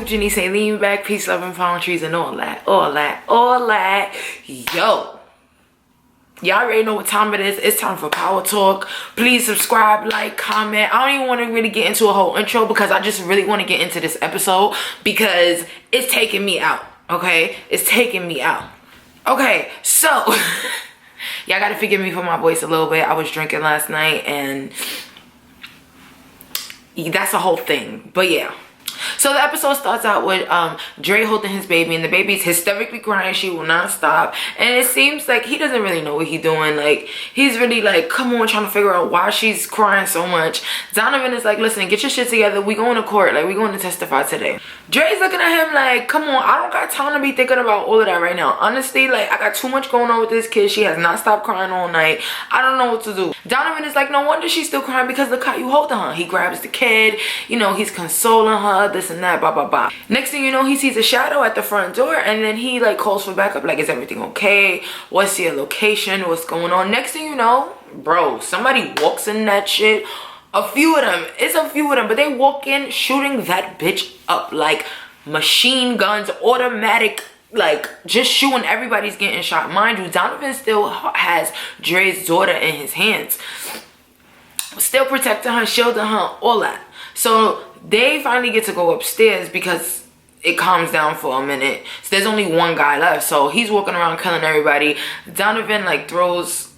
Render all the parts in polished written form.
YouTube, Jenny say lean back, peace, love, and palm trees, and all that. Yo. Y'all already know what time it is. It's time for Power Talk. Please subscribe, like, comment. I don't even want to really get into a whole intro because I just really want to get into this episode because it's taking me out, okay? It's taking me out. Okay, so y'all gotta forgive me for my voice a little bit. I was drinking last night and that's a whole thing, but yeah. So the episode starts out with Dre holding his baby, and the baby's hysterically crying. She will not stop, and it seems like he doesn't really know what he's doing. Like, he's really like, come on, trying to figure out why she's crying so much. Donovan is like, listen, get your shit together. We going to court. Like, we going to testify today. Dre's looking at him like, come on, I don't got time to be thinking about all of that right now. Honestly, like, I got too much going on with this kid. She has not stopped crying all night. I don't know what to do. Donovan is like, no wonder she's still crying because look how you holding her. He grabs the kid, you know, he's consoling her, this and that, blah blah blah. Next thing you know, he sees a shadow at the front door, and then he like calls for backup, like, is everything okay? What's your location? What's going on? Next thing you know, bro, somebody walks in that shit. A few of them, it's a few of them, but they walk in shooting that bitch up like machine guns, automatic, like just shooting. Everybody's getting shot. Mind you, Donovan still has Dre's daughter in his hands, still protecting her, shielding her, all that. So they finally get to go upstairs because it calms down for a minute. So there's only one guy left, so he's walking around killing everybody. Donovan like throws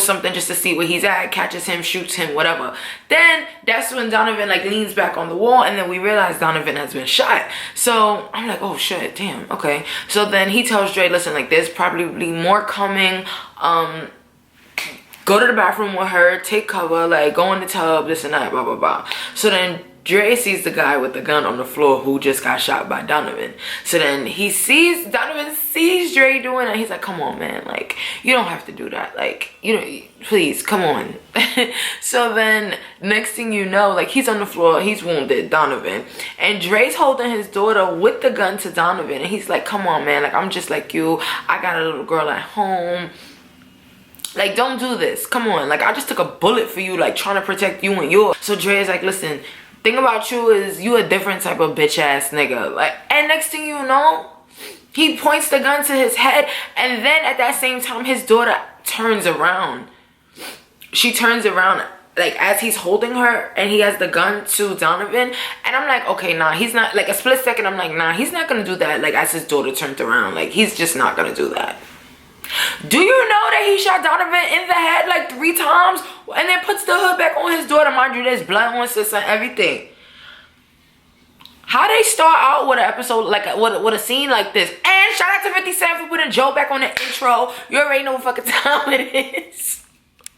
something just to see where he's at, catches him, shoots him, whatever. Then that's when Donovan like leans back on the wall, and then we realize Donovan has been shot. So I'm like, oh shit, damn, okay. So then he tells Dre, listen, like, there's probably more coming. Go to the bathroom with her, take cover, like, go in the tub, this and that, blah blah blah. So then Dre sees the guy with the gun on the floor who just got shot by Donovan. So then Donovan sees Dre doing it. He's like, come on, man. Like, you don't have to do that. Like, you know, please, come on. So then next thing you know, like, he's on the floor. He's wounded, Donovan. And Dre's holding his daughter with the gun to Donovan. And he's like, come on, man. Like, I'm just like you. I got a little girl at home. Like, don't do this. Come on. Like, I just took a bullet for you, like, trying to protect you and yours. So Dre is like, listen, thing about you is you a different type of bitch ass nigga. Like, and next thing you know, he points the gun to his head, and then at that same time his daughter turns around. She turns around like as he's holding her, and he has the gun to Donovan, and I'm like, okay, nah, he's not. Like, a split second I'm like, nah, he's not gonna do that. Like, as his daughter turns around, like, he's just not gonna do that. Do you know that he shot Donovan in the head like 3 times and then puts the hood back on his daughter? Mind you, there's blood on sis and everything. How they start out with an episode like with a scene like this? And shout out to 50 Cent for putting Joe back on the intro. You already know what fucking time it is.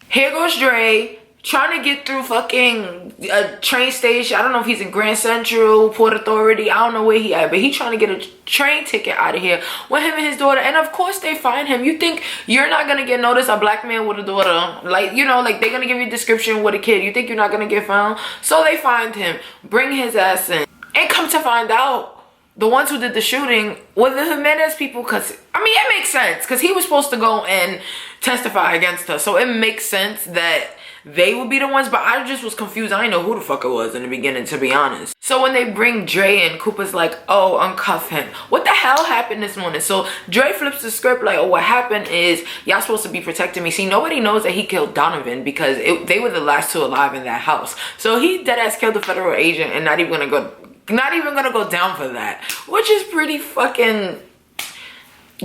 Here goes Dre trying to get through fucking a train station. I don't know if he's in Grand Central, Port Authority. I don't know where he at, but he's trying to get a train ticket out of here with him and his daughter. And of course they find him. You think you're not gonna get noticed, a black man with a daughter? Like, you know, like, they're gonna give you a description with a kid. You think you're not gonna get found? So they find him, bring his ass in, and come to find out, the ones who did the shooting were the Jimenez people. Because, I mean, it makes sense, because he was supposed to go and testify against her. So it makes sense that they would be the ones, but I just was confused. I didn't know who the fuck it was in the beginning, to be honest. So when they bring Dre in, Cooper's like, oh, uncuff him. What the hell happened this morning? So Dre flips the script like, oh, what happened is y'all supposed to be protecting me. See, nobody knows that he killed Donovan because they were the last 2 alive in that house. So he deadass killed the federal agent and not even gonna go down for that, which is pretty fucking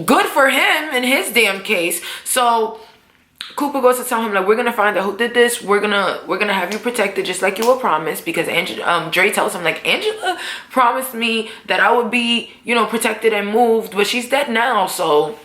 good for him in his damn case. So Cooper goes to tell him, like, we're gonna find out who did this. We're gonna have you protected just like you were promised, because Dre tells him, like, Angela promised me that I would be, you know, protected and moved, but she's dead now, so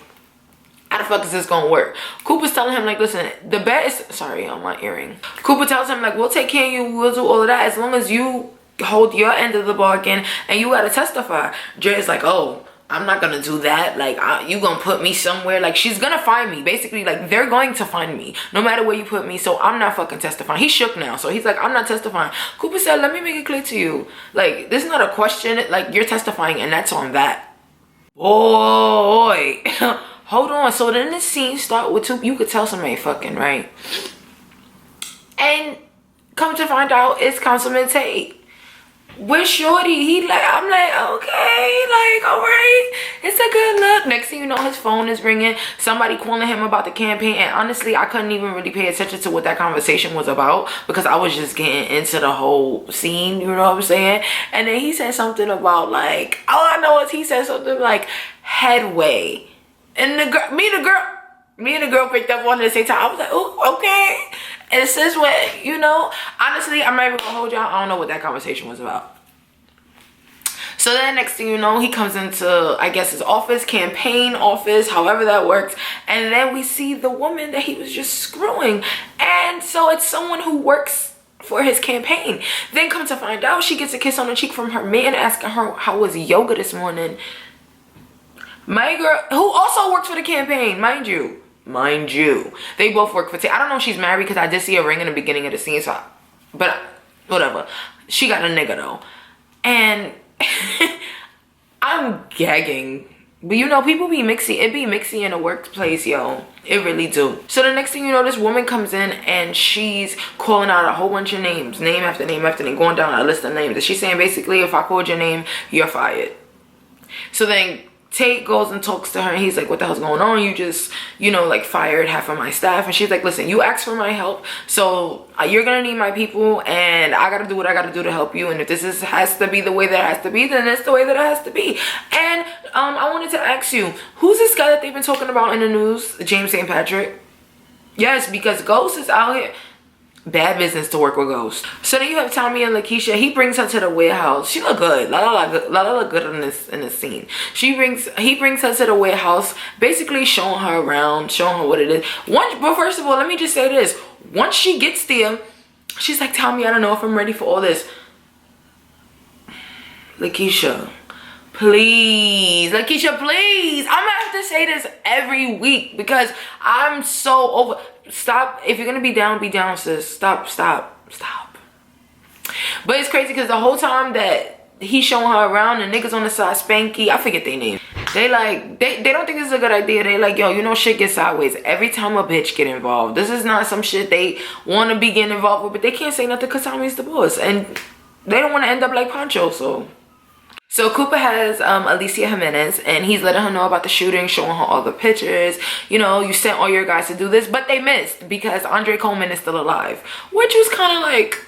how the fuck is this gonna work? Cooper's telling him, like, listen, the bet is, sorry on my earring. Cooper tells him, like, we'll take care of you, we'll do all of that as long as you hold your end of the bargain and you gotta testify. Dre's like, oh, I'm not gonna do that. Like, you gonna put me somewhere. Like, she's gonna find me. Basically, like, they're going to find me no matter where you put me. So I'm not fucking testifying. He's shook now. So he's like, I'm not testifying. Cooper said, let me make it clear to you. Like, this is not a question. Like, you're testifying, and that's on that. Boy. Hold on. So then the scene start with 2. You could tell somebody fucking, right? And come to find out, it's Councilman Tate. with shorty. He like, I'm like, okay, like, all right, it's a good look. Next thing you know, his phone is ringing, somebody calling him about the campaign. And honestly, I couldn't even really pay attention to what that conversation was about, because I was just getting into the whole scene, you know what I'm saying? And then he said something about like, all I know is he said something like headway, and the girl, me and the girl picked up on it at the same time. I was like, oh, okay. And since when, you know, honestly, I'm not even gonna hold y'all, I don't know what that conversation was about. So then next thing you know, he comes into, I guess, his office, campaign office, however that works. And then we see the woman that he was just screwing. And so it's someone who works for his campaign. Then come to find out, she gets a kiss on the cheek from her man asking her how was yoga this morning. My girl, who also works for the campaign, mind you, they both work for I don't know if she's married, because I did see a ring in the beginning of the scene, so but whatever, she got a nigga though. And I'm gagging, but you know, people be mixy. It be mixy in a workplace, yo, it really do. So the next thing you know, this woman comes in and she's calling out a whole bunch of names, name after name after name, going down a list of names, and she's saying basically, if I called your name, you're fired. So then Tate goes and talks to her, and he's like, what the hell's going on? You just, you know, like fired half of my staff. And she's like, listen, you asked for my help, so you're gonna need my people, and I gotta do what I gotta do to help you. And if this has to be the way that it has to be, then it's the way that it has to be. And I wanted to ask you, who's this guy that they've been talking about in the news? James St. Patrick? Yes, because Ghost is out here. Bad business to work with Ghost. So then you have Tommy and Lakeisha. He brings her to the warehouse. She look good. Lala look good in this scene. He brings her to the warehouse, basically showing her around, showing her what it is. But first of all, let me just say this. Once she gets there, she's like, Tommy, I don't know if I'm ready for all this. Lakeisha, please. Lakeisha, please. I'm gonna have to say this every week, because I'm so over. Stop. If you're gonna be down, sis. Stop. But it's crazy, because the whole time that he's showing her around, the niggas on the side, Spanky, I forget their name, they like, they don't think this is a good idea. They like, yo, you know, shit gets sideways every time a bitch get involved. This is not some shit they want to be getting involved with, but they can't say nothing because Tommy's the boss, and they don't want to end up like Pancho. So Cooper has Alicia Jimenez, and he's letting her know about the shooting, showing her all the pictures. You know, you sent all your guys to do this, but they missed because Andre Coleman is still alive, which was kind of like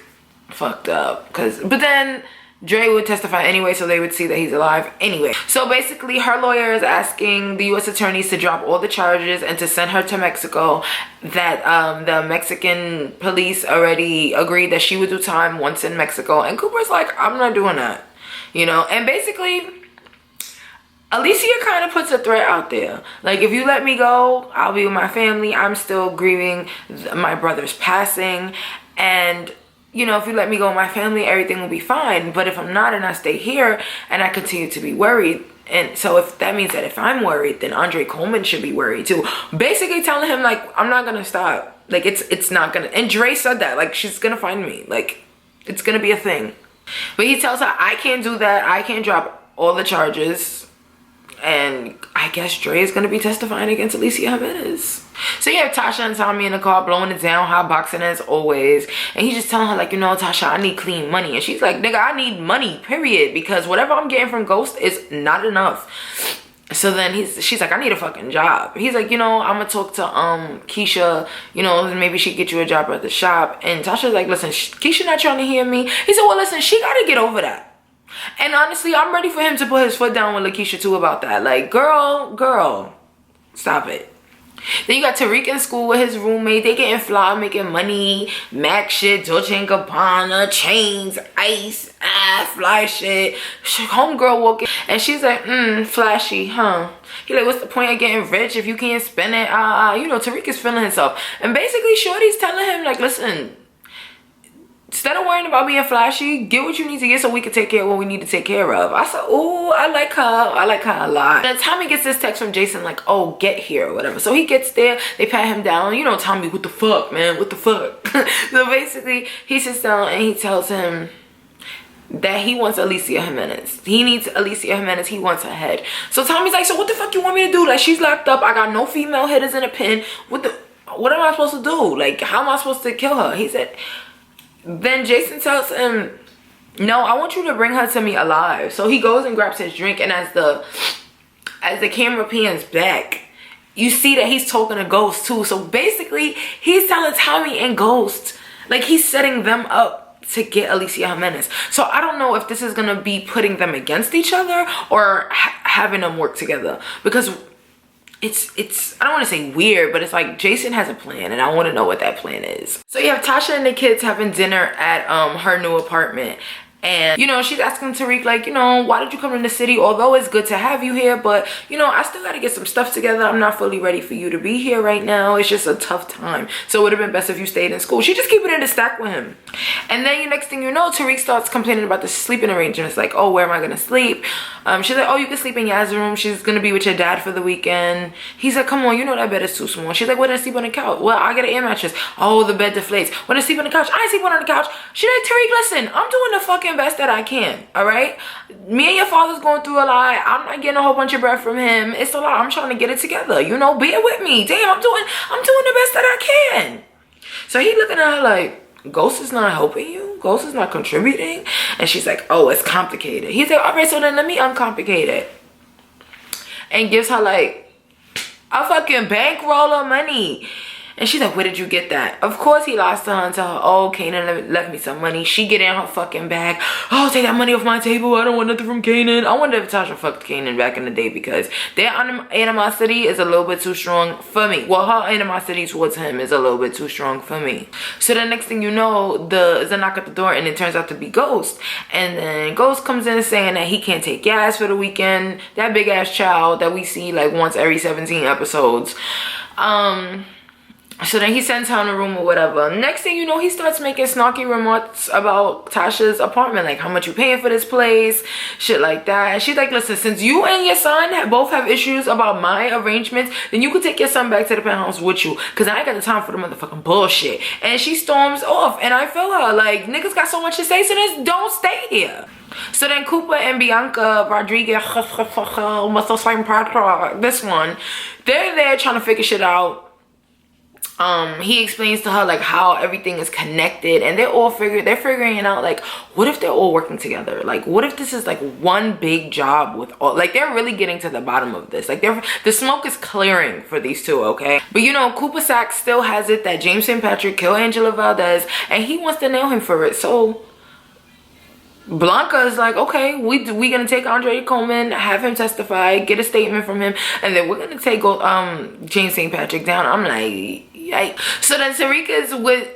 fucked up. But then Dre would testify anyway, so they would see that he's alive anyway. So basically, her lawyer is asking the U.S. attorneys to drop all the charges and to send her to Mexico. That the Mexican police already agreed that she would do time once in Mexico, and Cooper's like, I'm not doing that. You know, and basically, Alicia kind of puts a threat out there. Like, if you let me go, I'll be with my family. I'm still grieving my brother's passing. And, you know, if you let me go with my family, everything will be fine. But if I'm not, and I stay here and I continue to be worried, and so if that means that if I'm worried, then Andre Coleman should be worried too. Basically telling him, like, I'm not going to stop. Like, it's not going to. And Dre said that. Like, she's going to find me. Like, it's going to be a thing. But he tells her, I can't do that. I can't drop all the charges. And I guess Dre is going to be testifying against Alicia Jimenez. So you have Tasha and Tommy in the car blowing it down, hot boxing as always. And he's just telling her, like, you know, Tasha, I need clean money. And she's like, nigga, I need money, period. Because whatever I'm getting from Ghost is not enough. So then she's like, I need a fucking job. He's like, you know, I'm gonna talk to Keisha, you know, maybe she get you a job at the shop. And Tasha's like, listen, Keisha not trying to hear me. He said, well, listen, she gotta get over that. And honestly, I'm ready for him to put his foot down with Lakeisha too about that. Like, girl, stop it. Then you got Tariq in school with his roommate. They getting fly, making money, Mac shit, Dolce & Gabbana, chains, ice, fly shit. Homegirl walking, and she's like, flashy, huh? He like, what's the point of getting rich if you can't spend it? You know, Tariq is feeling himself. And basically, Shorty's telling him, like, listen, instead of worrying about being flashy, get what you need to get so we can take care of what we need to take care of. I said, oh, I like her a lot. Then Tommy gets this text from Jason like, oh, get here or whatever. So he gets there, they pat him down. You know, Tommy, what the fuck, man? What the fuck? So basically, he sits down and he tells him that he wants Alicia Jimenez. He needs Alicia Jimenez. He wants her head. So Tommy's like, so what the fuck you want me to do? Like, she's locked up. I got no female hitters in a pen. What am I supposed to do? Like, how am I supposed to kill her? He said... Then Jason tells him no, I want you to bring her to me alive. So he goes and grabs his drink, and as the camera pans back, you see that he's talking to Ghost too. So basically, he's telling Tommy and Ghost, like, he's setting them up to get Alicia Jimenez. So I don't know if this is gonna be putting them against each other or having them work together, because it's I don't want to say weird, but it's like Jason has a plan, and I want to know what that plan is. So you have Tasha and the kids having dinner at her new apartment. And, you know, she's asking Tariq, like, you know, why did you come to the city? Although it's good to have you here, but, you know, I still got to get some stuff together. I'm not fully ready for you to be here right now. It's just a tough time. So it would have been best if you stayed in school. She just keeping it in the stack with him. And then next thing you know, Tariq starts complaining about the sleeping arrangements. Like, oh, where am I going to sleep? She's like, oh, you can sleep in Yaz's room. She's going to be with your dad for the weekend. He's like, come on, you know that bed is too small. She's like, well, then sleep on the couch. Well, I get an air mattress. Oh, the bed deflates. When I sleep on the couch, I sleep on the couch. She's like, Tariq, listen, I'm doing the fucking best that I can, all right? Me and your father's going through a lot. I'm not getting a whole bunch of bread from him. It's a lot. I'm trying to get it together, you know? Bear with me. Damn, I'm doing the best that I can. So he looking at her like, Ghost is not helping you? Ghost is not contributing? And she's like, oh, it's complicated. He's like, all right, so then let me uncomplicate it. And gives her like a fucking bankroll of money. And she's like, where did you get that? Of course he lies to her and tell her, oh, Kanan left me some money. She get in her fucking bag. Oh, take that money off my table. I don't want nothing from Kanan. I wonder if Tasha fucked Kanan back in the day, because their animosity is a little bit too strong for me. Well, her animosity towards him is a little bit too strong for me. So the next thing you know, there's a knock at the door, and it turns out to be Ghost. And then Ghost comes in saying that he can't take gas for the weekend. That big ass child that we see like once every 17 episodes. So then he sends her in a room or whatever. Next thing you know, he starts making snarky remarks about Tasha's apartment. Like, how much you paying for this place? Shit like that. And she's like, listen, since you and your son both have issues about my arrangements, then you could take your son back to the penthouse with you. Because I ain't got the time for the motherfucking bullshit. And she storms off. And I feel her. Like, niggas got so much to say, so this don't stay here. So then Cooper and Bianca Rodriguez, this one, they're there trying to figure shit out. He explains to her like how everything is connected, and they're figuring it out. Like, what if they're all working together? Like, what if this is like one big job with all, like, they're really getting to the bottom of this. Like, the smoke is clearing for these two, okay? But you know, Cooper Sachs still has it that James St. Patrick killed Angela Valdez, and he wants to nail him for it. So Blanca is like, okay, we gonna take Andre Coleman, have him testify, get a statement from him, and then we're gonna take James St. Patrick down. I'm like, yikes. So then Tariq is with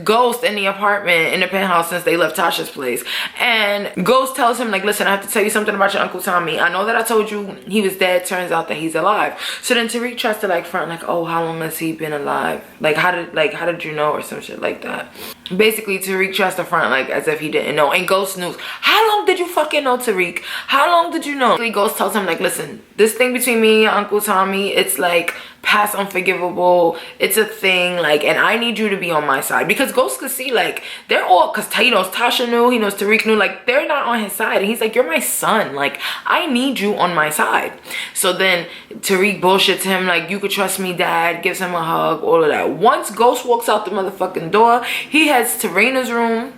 Ghost in the apartment in the penthouse since they left Tasha's place, and Ghost tells him like, listen, I have to tell you something about your Uncle Tommy. I know that I told you he was dead. Turns out that he's alive. So then Tariq tries to like front like, oh, how long has he been alive? Like, how did you know, or some shit like that. Basically, Tariq tries to front like as if he didn't know, and Ghost knows. How long did you fucking know, Tariq? How long did you know? Ghost tells him like, listen, this thing between me and your Uncle Tommy, it's like past unforgivable. It's a thing, like, and I need you to be on my side. Because Ghost could see like they're all, because he knows Tasha knew, he knows Tariq knew, like they're not on his side, and he's like, you're my son, like I need you on my side. So then Tariq bullshits him like, you could trust me, Dad, gives him a hug, all of that. Once Ghost walks out the motherfucking door, he heads to Raina's room,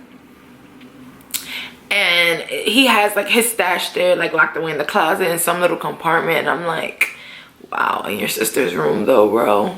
and he has like his stash there, like locked away in the closet in some little compartment. And I'm like, wow, in your sister's room though, bro.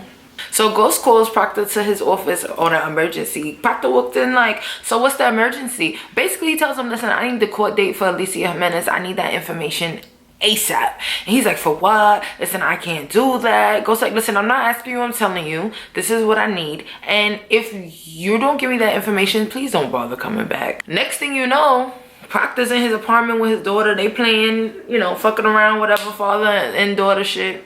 So Ghost calls Proctor to his office on an emergency. Proctor walked in like, so what's the emergency? Basically, he tells him, listen, I need the court date for Alicia Jimenez. I need that information ASAP. And he's like, for what? Listen, I can't do that. Ghost like, listen, I'm not asking you, I'm telling you. This is what I need. And if you don't give me that information, please don't bother coming back. Next thing you know, Proctor's in his apartment with his daughter. They playing, you know, fucking around, whatever, father and daughter shit.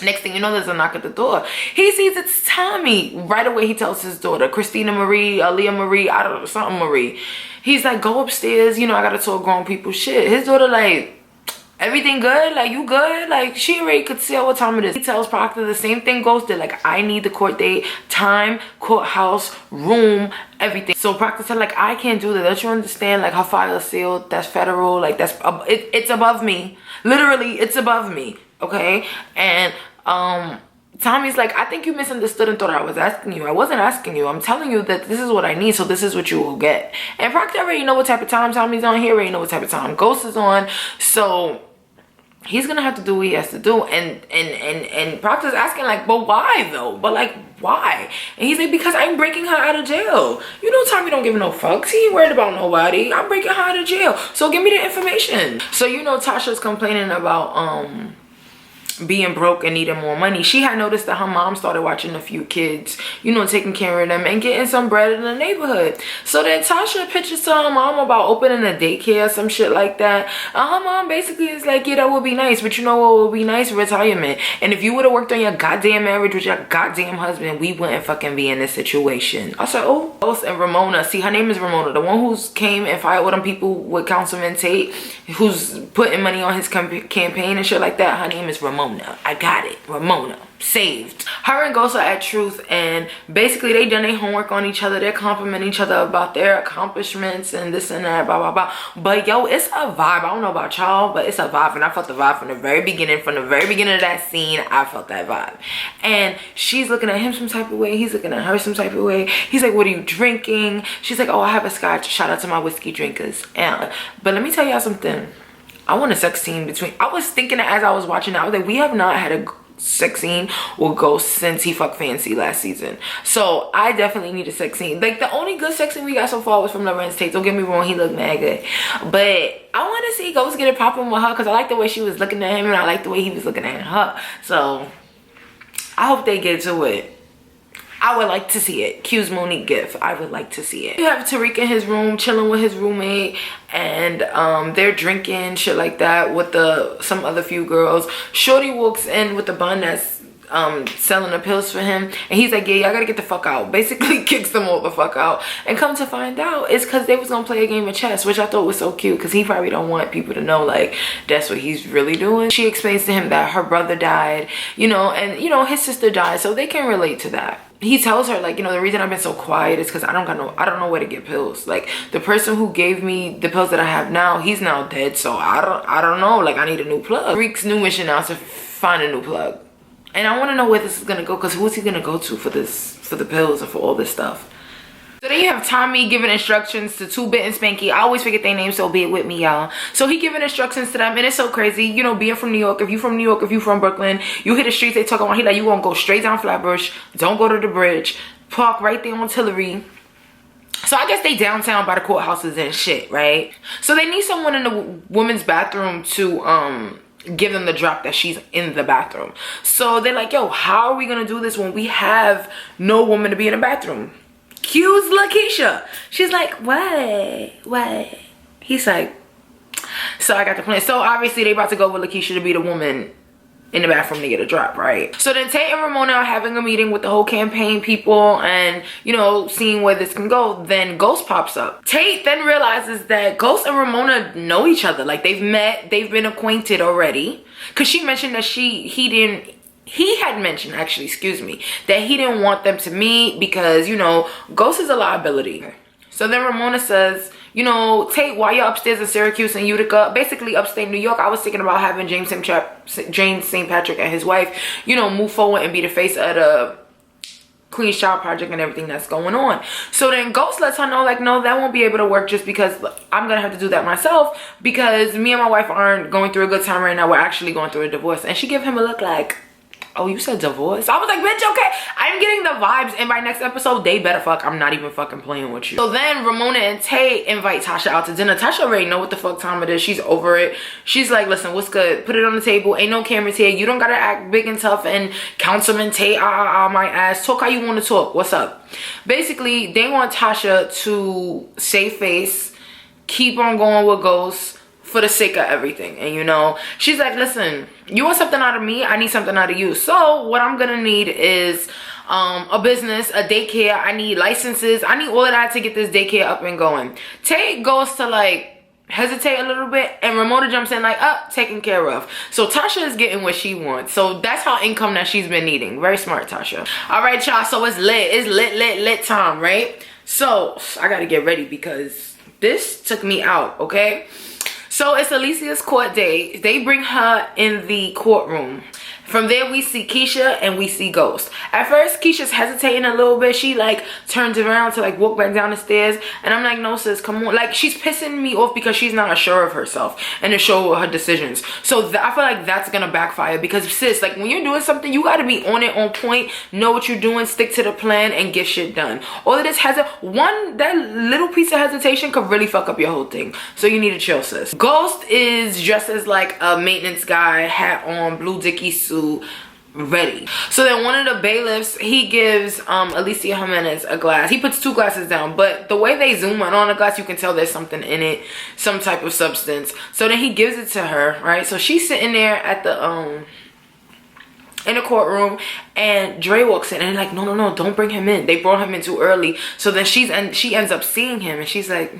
Next thing you know, there's a knock at the door. He sees it's Tommy. Right away, he tells his daughter, Christina Marie, Aaliyah Marie, I don't know, something Marie. He's like, go upstairs, you know, I gotta talk grown people shit. His daughter like, everything good? Like, you good? Like, she already could see what time it is. He tells Proctor the same thing Ghost did. Like, I need the court date, time, courthouse, room, everything. So Proctor said, like, I can't do that. Don't you understand? Like, her file is sealed. That's federal. Like, that's, it's above me. Literally, it's above me. Okay? And, Tommy's like, I think you misunderstood and thought I was asking you. I wasn't asking you. I'm telling you that this is what I need, so this is what you will get. And Proctor already know what type of time Tommy's on. He already know what type of time Ghost is on. So he's gonna have to do what he has to do. And Proctor's asking like, but why though? But like, why? And he's like, because I'm breaking her out of jail. You know Tommy don't give no fucks. He ain't worried about nobody. I'm breaking her out of jail. So give me the information. So you know Tasha's complaining about being broke and needing more money. She had noticed that her mom started watching a few kids, you know, taking care of them and getting some bread in the neighborhood. So then Tasha pitches to her mom about opening a daycare or some shit like that. And her mom basically is like, yeah, that would be nice, but you know what would be nice? Retirement. And if you would have worked on your goddamn marriage with your goddamn husband, we wouldn't fucking be in this situation. I said, oh. Ghost and Ramona. See, her name is Ramona, the one who's came and fired with them people with Councilman Tate, who's putting money on his campaign and shit like that. Her name is Ramona. I got it. Ramona. Saved. Her and Ghost are at Truth, and basically they done their homework on each other. They're complimenting each other about their accomplishments and this and that, blah blah blah. But yo, it's a vibe. I don't know about y'all, but it's a vibe, and I felt the vibe from the very beginning. From the very beginning of that scene, I felt that vibe. And she's looking at him some type of way, he's looking at her some type of way. He's like, what are you drinking? She's like, oh, I have a scotch. Shout out to my whiskey drinkers. And but let me tell y'all something. I want a sex scene between, I was thinking that as I was watching it, I was like, we have not had a sex scene with Ghost since he fucked Fancy last season. So I definitely need a sex scene. Like, the only good sex scene we got so far was from Lorenz Tate. Don't get me wrong, he looked mad good. But I want to see Ghost get it popping with her, because I like the way she was looking at him and I like the way he was looking at her. So I hope they get to it. I would like to see it. Q's Monique gift. I would like to see it. You have Tariq in his room chilling with his roommate, and they're drinking shit like that with some other few girls. Shorty walks in with the bun that's selling the pills for him, and he's like, yeah, y'all gotta get the fuck out. Basically kicks them all the fuck out. And come to find out, it's because they was gonna play a game of chess, which I thought was so cute, because he probably don't want people to know like that's what he's really doing. She explains to him that her brother died, you know, and you know his sister died, so they can relate to that. He tells her, like, you know, the reason I've been so quiet is because I don't know where to get pills. Like, the person who gave me the pills that I have now, he's now dead, so I don't know. Like, I need a new plug. Reek's new mission now is to find a new plug. And I want to know where this is gonna go, because who is he gonna go to for the pills and for all this stuff? So then you have Tommy giving instructions to 2-Bit and Spanky. I always forget their names, so be it with me, y'all. So he giving instructions to them, and it's so crazy. You know, being from New York, if you from New York, if you from Brooklyn, you hit the streets, they talk about, he like, you gonna go straight down Flatbush, don't go to the bridge, park right there on Tillery. So I guess they downtown by the courthouses and shit, right? So they need someone in the women's bathroom to give them the drop that she's in the bathroom. So they're like, yo, how are we gonna do this when we have no woman to be in the bathroom? Q's Lakeisha. She's like, what? He's like, so I got the plan. So obviously they about to go with Lakeisha to be the woman in the bathroom to get a drop, right? So then Tate and Ramona are having a meeting with the whole campaign people and, you know, seeing where this can go. Then Ghost pops up. Tate then realizes that Ghost and Ramona know each other. Like, they've met, they've been acquainted already. Because she mentioned that he had mentioned, actually, excuse me, that he didn't want them to meet because, you know, Ghost is a liability. So then Ramona says, you know, Tate, while you're upstairs in Syracuse and Utica, basically upstate New York, I was thinking about having James St. Patrick and his wife, you know, move forward and be the face of the Queen's Child Project and everything that's going on. So then Ghost lets her know, like, no, that won't be able to work just because I'm gonna have to do that myself, because me and my wife aren't going through a good time right now. We're actually going through a divorce. And she gave him a look like, oh, you said divorce? I was like, bitch, okay. I'm getting the vibes, and by next episode, they better fuck. I'm not even fucking playing with you. So then Ramona and Tate invite Tasha out to dinner. Tasha already know what the fuck time it is. She's over it. She's like, listen, what's good? Put it on the table. Ain't no cameras here. You don't gotta act big and tough and Councilman Tate, my ass. Talk how you want to talk. What's up? Basically, they want Tasha to save face, keep on going with Ghost, for the sake of everything. And you know, she's like, listen, you want something out of me, I need something out of you. So what I'm gonna need is a business, a daycare. I need licenses. I need all of that to get this daycare up and going. Tate goes to like hesitate a little bit, and Ramona jumps in like, taken care of. So Tasha is getting what she wants. So that's how income that she's been needing. Very smart, Tasha. All right, y'all, so it's lit. It's lit time, right? So I gotta get ready because this took me out, okay? So it's Alicia's court day. They bring her in the courtroom. From there, we see Keisha and we see Ghost. At first, Keisha's hesitating a little bit. She like turns around to like walk back down the stairs. And I'm like, no sis, come on. Like, she's pissing me off because she's not sure of herself and sure of her decisions. So I feel like that's gonna backfire because sis, like when you're doing something, you gotta be on it, on point, know what you're doing, stick to the plan and get shit done. All of this that little piece of hesitation could really fuck up your whole thing. So you need to chill, sis. Ghost is dressed as like a maintenance guy, hat on, blue dicky suit, ready. So then one of the bailiffs, he gives Alicia Jimenez a glass. He puts 2 glasses down, but the way they zoom in on the glass, you can tell there's something in it, some type of substance. So then he gives it to her, right? So she's sitting there at the in the courtroom, and Dre walks in and like, no, don't bring him in. They brought him in too early. So then she ends up seeing him and she's like,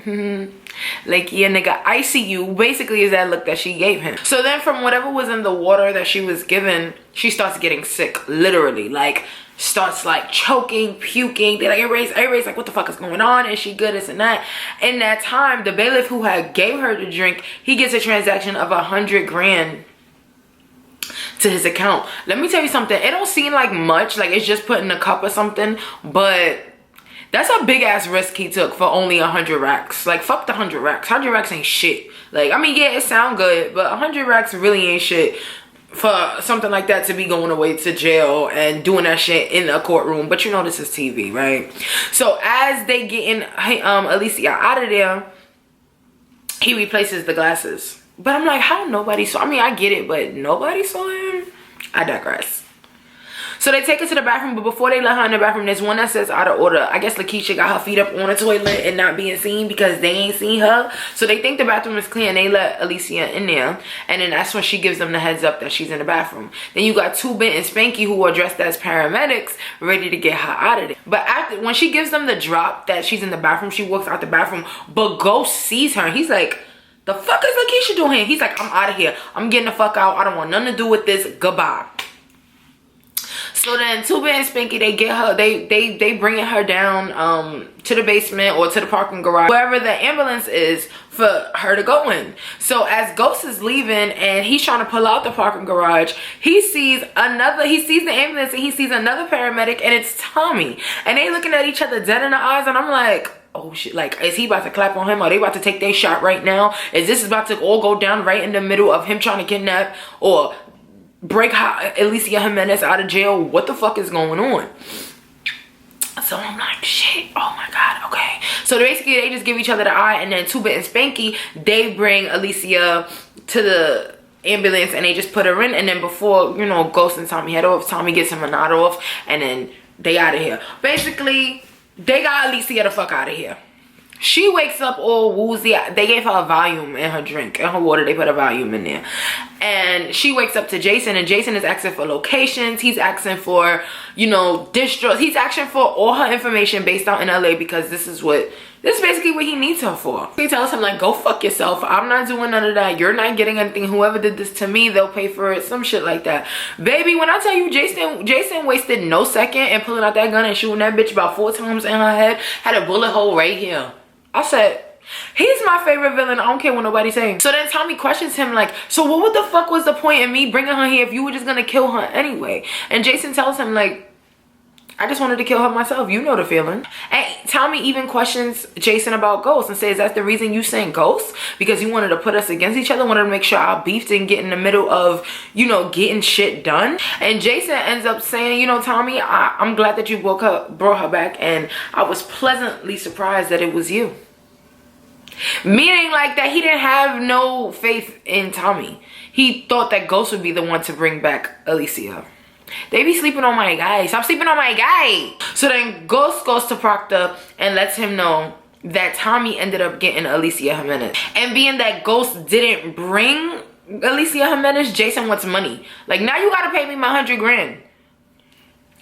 like, yeah, nigga, I see you. Basically is that look that she gave him. So then from whatever was in the water that she was given, she starts getting sick, literally, like starts like choking, puking. They're like, everybody's like, what the fuck is going on? Is she good? This and that. In that time, the bailiff who had gave her the drink, he gets a transaction of 100 grand to his account. Let me tell you something, it don't seem like much, like it's just put in a cup or something, but that's a big ass risk he took for only 100 racks. Like, fuck the 100 racks. 100 racks ain't shit. Like, I mean, yeah, it sound good, but 100 racks really ain't shit for something like that to be going away to jail and doing that shit in a courtroom. But you know this is TV, right? So as they getting Alicia out of there, he replaces the glasses. But I'm like, how nobody saw? I mean, I get it, but nobody saw him? I digress. So they take her to the bathroom, but before they let her in the bathroom, there's one that says out of order. I guess Lakeisha got her feet up on the toilet and not being seen because they ain't seen her. So they think the bathroom is clear and they let Alicia in there. And then that's when she gives them the heads up that she's in the bathroom. Then you got 2 Bent and Spanky who are dressed as paramedics ready to get her out of there. But when she gives them the drop that she's in the bathroom, she walks out the bathroom, but Ghost sees her and he's like, the fuck is Lakeisha doing here? He's like, I'm out of here. I'm getting the fuck out. I don't want nothing to do with this. Goodbye. So then 2 Bent and Spanky, they get her, they bringing her down to the basement or to the parking garage, wherever the ambulance is for her to go in. So as Ghost is leaving and he's trying to pull out the parking garage, he sees the ambulance and he sees another paramedic, and it's Tommy. And they looking at each other dead in the eyes, and I'm like, oh shit, like, is he about to clap on him? Are they about to take their shot right now? Is this about to all go down right in the middle of him trying to kidnap or break Alicia Jimenez out of jail? What the fuck is going on? So I'm like, shit, oh my god, okay. So basically they just give each other the eye, and then 2 Bent and Spanky, they bring Alicia to the ambulance and they just put her in, and then before, you know, Ghost and Tommy head off, Tommy gets him a nod off, and then they out of here. Basically, they got Alicia the fuck out of here. She wakes up all woozy. They gave her a volume in her drink. In her water, they put a volume in there. And she wakes up to Jason, and Jason is asking for locations. He's asking for, you know, distros. He's asking for all her information based out in LA because this is basically what he needs her for. He tells him, like, go fuck yourself. I'm not doing none of that. You're not getting anything. Whoever did this to me, they'll pay for it. Some shit like that. Baby, when I tell you Jason wasted no second in pulling out that gun and shooting that bitch about 4 times in her head. Had a bullet hole right here. I said, he's my favorite villain. I don't care what nobody's saying. So then Tommy questions him like, so what the fuck was the point in me bringing her here if you were just gonna kill her anyway? And Jason tells him like, I just wanted to kill her myself. You know the feeling. And Tommy even questions Jason about Ghost and says, that's the reason you sent Ghost? Because you wanted to put us against each other, wanted to make sure our beef didn't get in the middle of, you know, getting shit done. And Jason ends up saying, you know, Tommy, I'm glad that you brought her back, and I was pleasantly surprised that it was you. Meaning like that he didn't have no faith in Tommy. He thought that Ghost would be the one to bring back Alicia. They be sleeping on my guy. Stop sleeping on my guy. So then Ghost goes to Proctor and lets him know that Tommy ended up getting Alicia Jimenez. And being that Ghost didn't bring Alicia Jimenez, Jason wants money. Like, now you gotta pay me my 100 grand.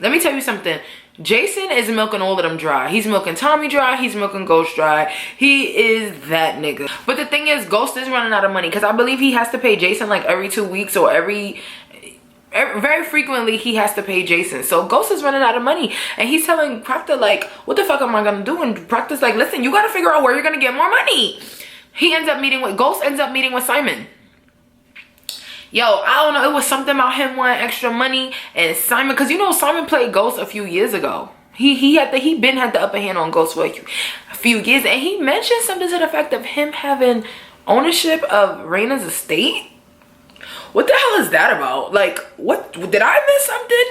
Let me tell you something. Jason is milking all of them dry. He's milking Tommy dry. He's milking Ghost dry. He is that nigga. But the thing is, Ghost is running out of money because I believe he has to pay Jason like every 2 weeks or very frequently he has to pay Jason. So Ghost is running out of money, and he's telling Proctor like, what the fuck am I gonna do? And Proctor's like, listen, you gotta figure out where you're gonna get more money. Ghost ends up meeting with Simon. Yo, I don't know, it was something about him wanting extra money and Simon, because you know Simon played Ghost a few years ago. He had the upper hand on Ghost for a few years, and he mentioned something to the effect of him having ownership of Raina's estate. What the hell is that about? Like, what, did I miss something?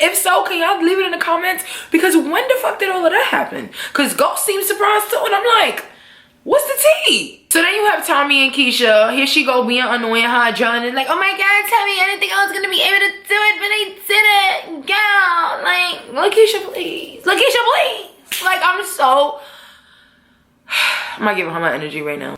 If so, can y'all leave it in the comments? Because when the fuck did all of that happen? Because Ghost seems surprised too, and I'm like, what's the tea? So then you have Tommy and Keisha. Here she go being annoying, her John is like, oh my god, Tommy, I didn't think I was gonna be able to do it, but I did it. Girl, like, Lakeisha, please. Lakeisha, please. Like, I'm not giving her my energy right now.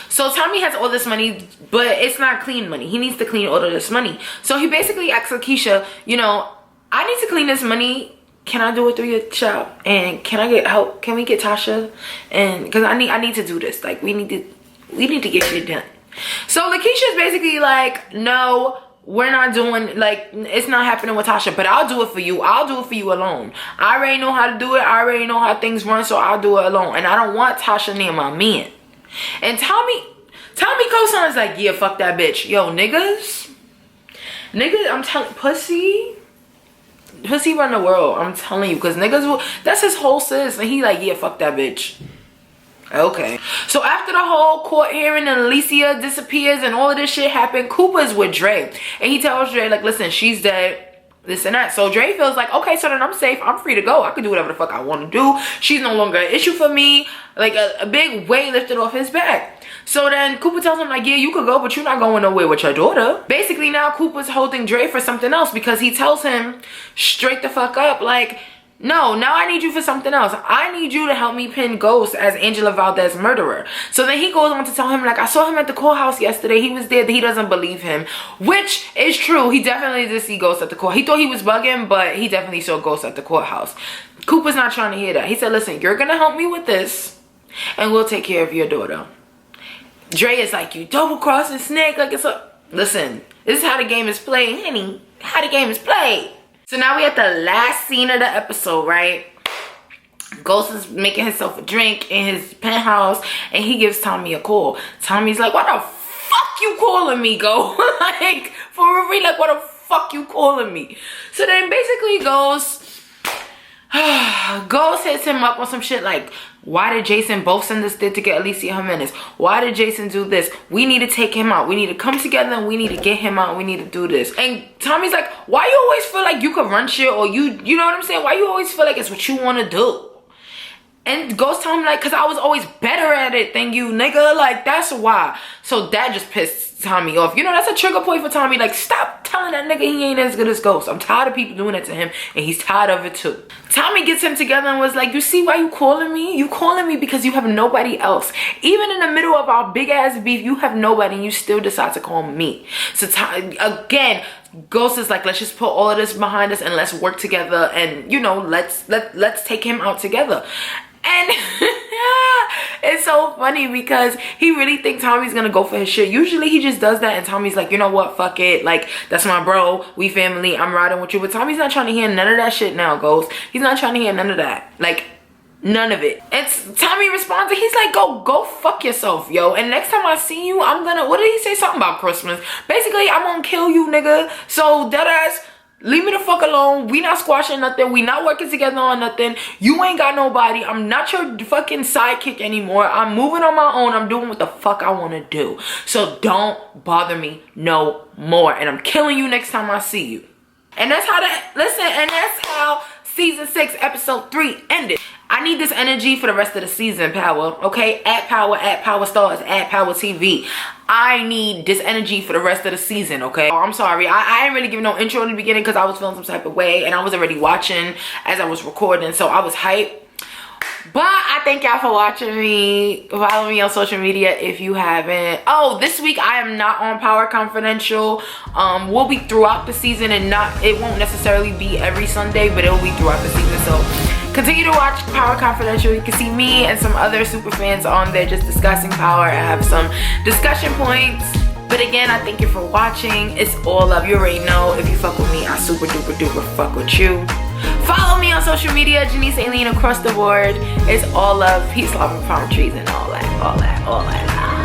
So Tommy has all this money, but it's not clean money. He needs to clean all of this money. So he basically asks Lakeisha, you know, I need to clean this money. Can I do it through your shop? And can I get help? Can we get Tasha? And because I need to do this. Like, we need to get shit done. So Lakeisha's basically like, no, we're not doing, like, it's not happening with Tasha, but I'll do it for you. I'll do it for you alone. I already know how to do it. I already know how things run, so I'll do it alone. And I don't want Tasha near my man. And Tommy co-signs like, yeah, fuck that bitch. Yo, niggas, I'm telling, pussy run the world. I'm telling you, because niggas will, that's his whole sis, and he like, yeah, fuck that bitch. Okay. So after the whole court hearing and Alicia disappears and all of this shit happened, Cooper's with Dre, and he tells Dre like, listen, she's dead, this and that. So Dre feels like, okay, so then I'm safe, I'm free to go, I can do whatever the fuck I want to do. She's no longer an issue for me. Like a big weight lifted off his back. So then Cooper tells him like, yeah, you could go, but you're not going nowhere with your daughter. Basically now Cooper's holding Dre for something else, because he tells him straight the fuck up like, no, now I need you for something else. I need you to help me pin Ghost as Angela Valdez's murderer. So then he goes on to tell him like, I saw him at the courthouse yesterday. He was there. He doesn't believe him, which is true. He definitely did see Ghost at the court. He thought he was bugging, but he definitely saw Ghost at the courthouse. Cooper's not trying to hear that. He said, listen, you're gonna help me with this, and we'll take care of your daughter. Dre is like, you double-crossing snake. Like, it's a, listen, this is how the game is played, honey. How the game is played. So now we at the last scene of the episode, right? Ghost is making himself a drink in his penthouse, and he gives Tommy a call. Tommy's like, what the fuck you calling me, Go? Like, for real, like, what the fuck you calling me? So then basically Ghost hits him up on some shit like, why did Jason both send this to get Alicia Jimenez? Why did Jason do this? We need to take him out. We need to come together and we need to get him out. We need to do this. And Tommy's like, why you always feel like you could run shit, or you know what I'm saying? Why you always feel like it's what you want to do? And Ghost tell him like, cause I was always better at it than you, nigga. Like, that's why. So that just pissed Tommy off. You know, that's a trigger point for Tommy. Like, stop telling that nigga he ain't as good as Ghost. I'm tired of people doing it to him, and he's tired of it too. Tommy gets him together and was like, you see why you calling me? You calling me because you have nobody else. Even in the middle of our big ass beef, you have nobody, and you still decide to call me. So again, Ghost is like, let's just put all of this behind us and let's work together, and you know, let's take him out together. And it's so funny because he really thinks Tommy's gonna go for his shit. Usually he just does that, and Tommy's like, you know what, fuck it, like, that's my bro, we family, I'm riding with you. But Tommy's not trying to hear none of that shit now, Ghost. He's not trying to hear none of that, like, none of it. And Tommy responds and he's like, go fuck yourself, yo, and next time I see you, I'm gonna, what did he say, something about Christmas? Basically, I'm gonna kill you, nigga. So deadass, leave me the fuck alone. We not squashing nothing. We not working together on nothing. You ain't got nobody. I'm not your fucking sidekick anymore. I'm moving on my own. I'm doing what the fuck I want to do. So don't bother me no more. And I'm killing you next time I see you. And that's how and that's how season 6 episode 3 ended. I need this energy for the rest of the season, Power. Okay? At Power Stars, at Power TV. I need this energy for the rest of the season, okay? Oh, I'm sorry. I didn't really give no intro in the beginning because I was feeling some type of way, and I was already watching as I was recording, so I was hyped. But I thank y'all for watching me. Follow me on social media if you haven't. Oh, this week I am not on Power Confidential. We'll be throughout the season, and it won't necessarily be every Sunday, but it will be throughout the season. So continue to watch Power Confidential. You can see me and some other super fans on there just discussing Power. I have some discussion points. But again, I thank you for watching. It's all love. You already know, if you fuck with me, I super duper duper fuck with you. Follow me on social media, Janice Aileen, across the board. It's all love, peace, love, and palm trees, and all that.